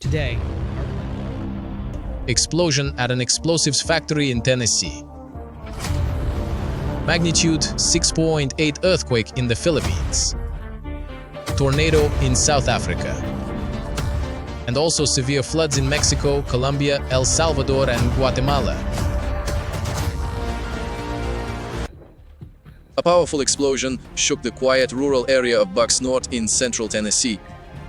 Today, Explosion at an explosives factory in Tennessee. Magnitude 6.8 earthquake in the Philippines. Tornado in South Africa. And also severe floods in Mexico, Colombia, El Salvador, and Guatemala. A powerful explosion shook the quiet rural area of Bucks North in central Tennessee,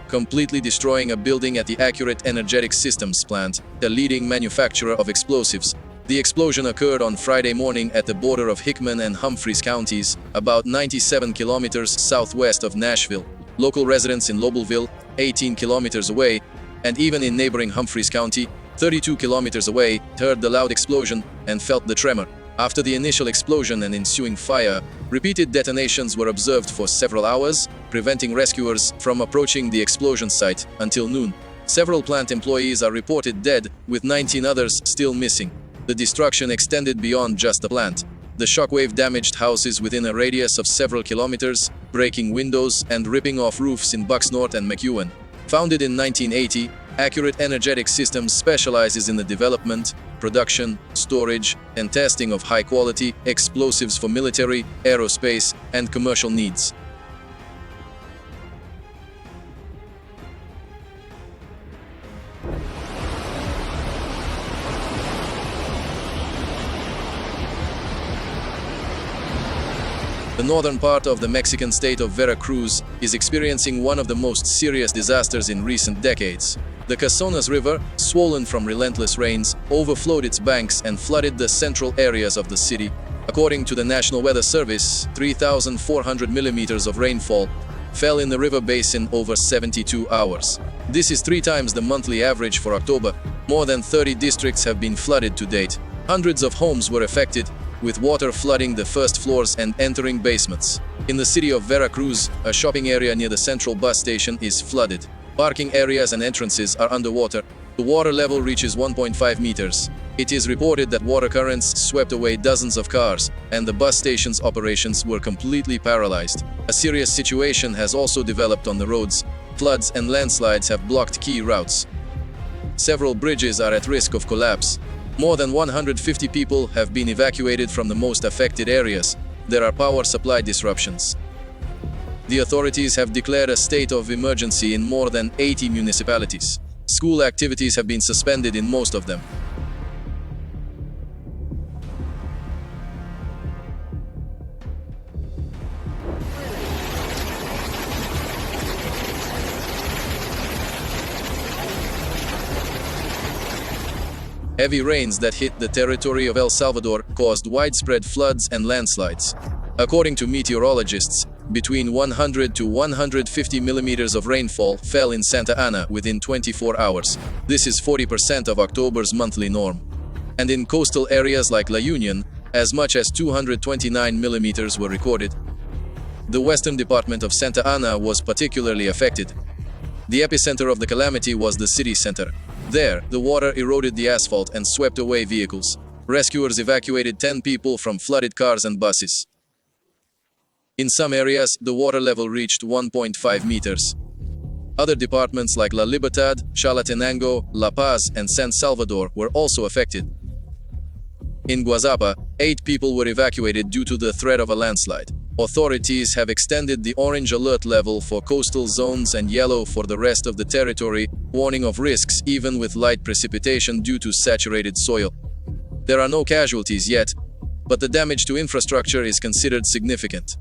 completely destroying a building at the Accurate Energetic Systems plant, a leading manufacturer of explosives. The explosion occurred on Friday morning at the border of Hickman and Humphreys counties, about 97 kilometers southwest of Nashville. Local residents in Lobelville, 18 kilometers away, and even in neighboring Humphreys County, 32 kilometers away, heard the loud explosion and felt the tremor. After the initial explosion and ensuing fire, repeated detonations were observed for several hours, preventing rescuers from approaching the explosion site until noon. Several plant employees are reported dead, with 19 others still missing. The destruction extended beyond just the plant. The shockwave damaged houses within a radius of several kilometers, breaking windows and ripping off roofs in Bucks North and McEwen. Founded in 1980, Accurate Energetic Systems specializes in the development, production, storage, and testing of high-quality explosives for military, aerospace, and commercial needs. The northern part of the Mexican state of Veracruz is experiencing one of the most serious disasters in recent decades. The Casonas River, swollen from relentless rains, overflowed its banks and flooded the central areas of the city. According to the National Weather Service, 3,400 millimeters of rainfall fell in the river basin over 72 hours. This is 3 times the monthly average for October. More than 30 districts have been flooded to date. Hundreds of homes were affected, with water flooding the first floors and entering basements. In the city of Veracruz, a shopping area near the central bus station is flooded. Parking areas and entrances are underwater. The water level reaches 1.5 meters. It is reported that water currents swept away dozens of cars, and the bus station's operations were completely paralyzed. A serious situation has also developed on the roads. Floods and landslides have blocked key routes. Several bridges are at risk of collapse. More than 150 people have been evacuated from the most affected areas. There are power supply disruptions. The authorities have declared a state of emergency in more than 80 municipalities. School activities have been suspended in most of them. Heavy rains that hit the territory of El Salvador caused widespread floods and landslides. According to meteorologists, between 100 to 150 millimeters of rainfall fell in Santa Ana within 24 hours. This is 40% of October's monthly norm. And in coastal areas like La Union, as much as 229 millimeters were recorded. The western department of Santa Ana was particularly affected. The epicenter of the calamity was the city center. There, the water eroded the asphalt and swept away vehicles. Rescuers evacuated 10 people from flooded cars and buses. In some areas, the water level reached 1.5 meters. Other departments like La Libertad, Chalatenango, La Paz, and San Salvador were also affected. In Guazapa, 8 people were evacuated due to the threat of a landslide. Authorities have extended the orange alert level for coastal zones and yellow for the rest of the territory, warning of risks even with light precipitation due to saturated soil. There are no casualties yet, but the damage to infrastructure is considered significant.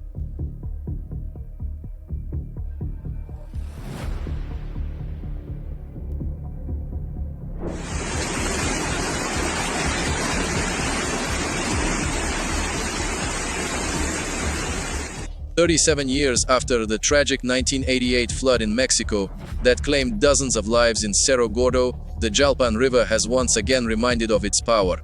"37 years after the tragic 1988 flood in Mexico that claimed dozens of lives in Cerro Gordo, the Jalpan River has once again reminded of its power.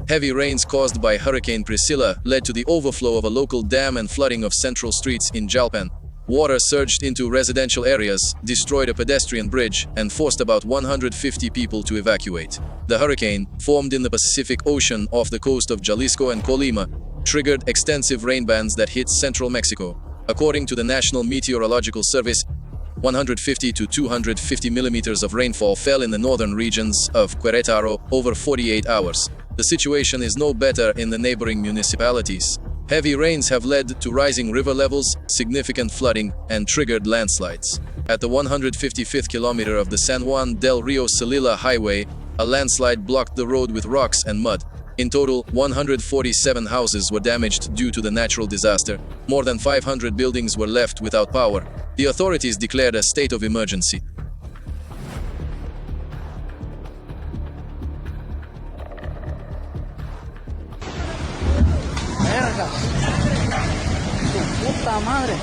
Heavy rains caused by Hurricane Priscilla led to the overflow of a local dam and flooding of central streets in Jalpan. Water surged into residential areas, destroyed a pedestrian bridge, and forced about 150 people to evacuate. The hurricane, formed in the Pacific Ocean off the coast of Jalisco and Colima, triggered extensive rain bands that hit central Mexico. According to the National Meteorological Service, 150 to 250 millimeters of rainfall fell in the northern regions of Querétaro over 48 hours. The situation is no better in the neighboring municipalities. Heavy rains have led to rising river levels, significant flooding, and triggered landslides. At the 155th kilometer of the San Juan del Rio Salila highway, a landslide blocked the road with rocks and mud. In total, 147 houses were damaged due to the natural disaster. More than 500 buildings were left without power. The authorities declared a state of emergency. Verga. Su puta madre.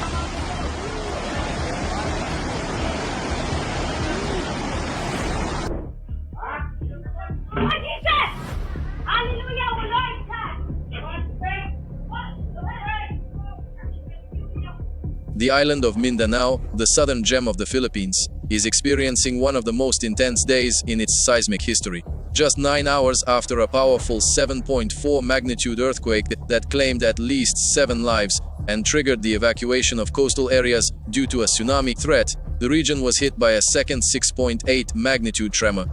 The island of Mindanao, the southern gem of the Philippines, is experiencing one of the most intense days in its seismic history. Just 9 hours after a powerful 7.4 magnitude earthquake that claimed at least 7 lives and triggered the evacuation of coastal areas due to a tsunami threat, the region was hit by a second 6.8 magnitude tremor.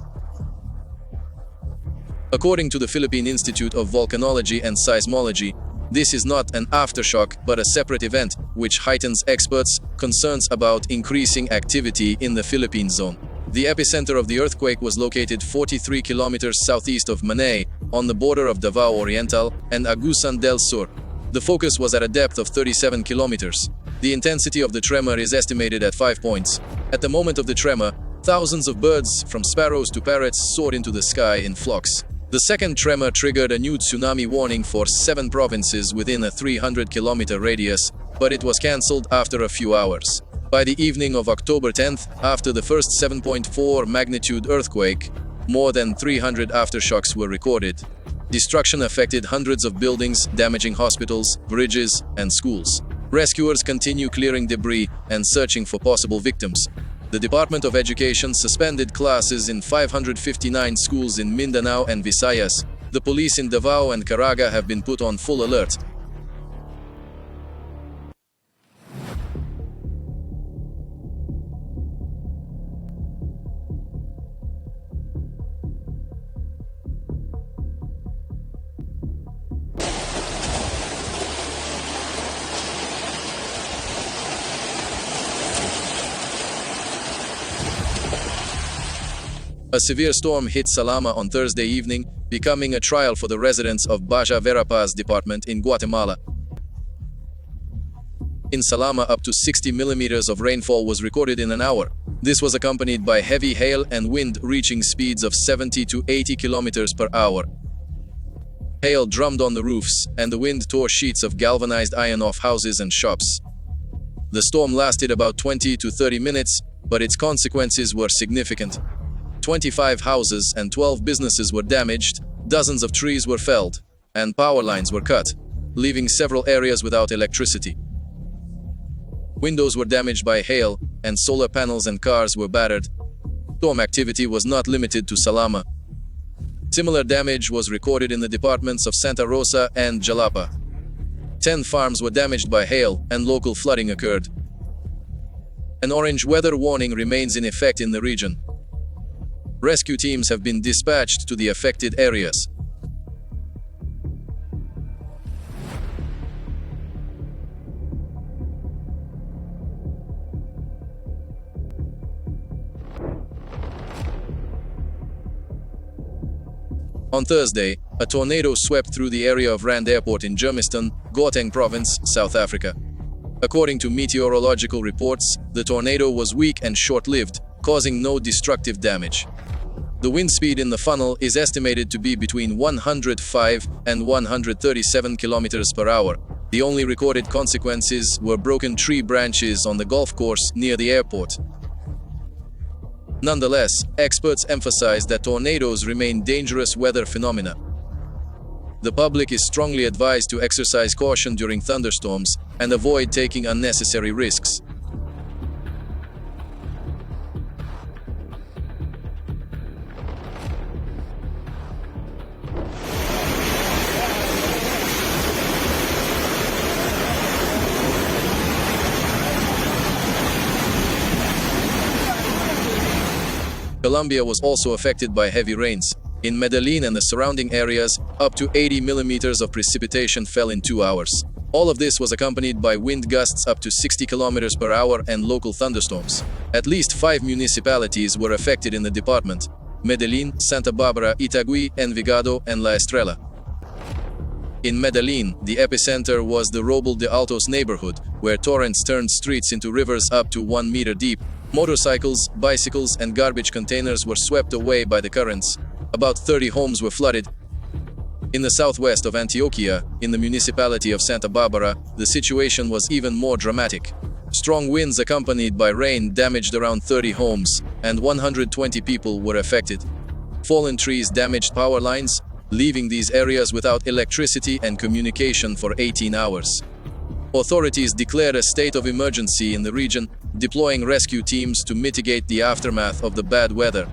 According to the Philippine Institute of Volcanology and Seismology, this is not an aftershock but a separate event, which heightens experts' concerns about increasing activity in the Philippine zone. The epicenter of the earthquake was located 43 kilometers southeast of Manay, on the border of Davao Oriental and Agusan del Sur. The focus was at a depth of 37 kilometers. The intensity of the tremor is estimated at 5 points. At the moment of the tremor, thousands of birds, from sparrows to parrots, soared into the sky in flocks. The second tremor triggered a new tsunami warning for 7 provinces within a 300-kilometer radius, but it was cancelled after a few hours. By the evening of October 10th, after the first 7.4 magnitude earthquake, more than 300 aftershocks were recorded. Destruction affected hundreds of buildings, damaging hospitals, bridges, and schools. Rescuers continue clearing debris and searching for possible victims. The Department of Education suspended classes in 559 schools in Mindanao and Visayas. The police in Davao and Caraga have been put on full alert. A severe storm hit Salama on Thursday evening, becoming a trial for the residents of Baja Verapaz department in Guatemala. In Salama, up to 60 millimeters of rainfall was recorded in an hour. This was accompanied by heavy hail and wind reaching speeds of 70 to 80 kilometers per hour. Hail drummed on the roofs, and the wind tore sheets of galvanized iron off houses and shops. The storm lasted about 20 to 30 minutes, but its consequences were significant. 25 houses and 12 businesses were damaged, dozens of trees were felled, and power lines were cut, leaving several areas without electricity. Windows were damaged by hail, and solar panels and cars were battered. Storm activity was not limited to Salama. Similar damage was recorded in the departments of Santa Rosa and Jalapa. 10 farms were damaged by hail, and local flooding occurred. An orange weather warning remains in effect in the region. Rescue teams have been dispatched to the affected areas. On Thursday, a tornado swept through the area of Rand Airport in Germiston, Gauteng Province, South Africa. According to meteorological reports, the tornado was weak and short-lived, causing no destructive damage. The wind speed in the funnel is estimated to be between 105 and 137 kilometers per hour. The only recorded consequences were broken tree branches on the golf course near the airport. Nonetheless, experts emphasize that tornadoes remain dangerous weather phenomena. The public is strongly advised to exercise caution during thunderstorms and avoid taking unnecessary risks. Colombia was also affected by heavy rains. In Medellin and the surrounding areas, up to 80 millimeters of precipitation fell in 2 hours. All of this was accompanied by wind gusts up to 60 kilometers per hour and local thunderstorms. At least 5 municipalities were affected in the department: Medellin, Santa Barbara, Itagüí, Envigado, and La Estrella. In Medellin, the epicenter was the Roble de Altos neighborhood, where torrents turned streets into rivers up to 1 meter deep. Motorcycles, bicycles, and garbage containers were swept away by the currents. About 30 homes were flooded. In the southwest of Antioquia, in the municipality of Santa Barbara, the situation was even more dramatic. Strong winds accompanied by rain damaged around 30 homes, and 120 people were affected. Fallen trees damaged power lines, leaving these areas without electricity and communication for 18 hours. Authorities declared a state of emergency in the region, deploying rescue teams to mitigate the aftermath of the bad weather.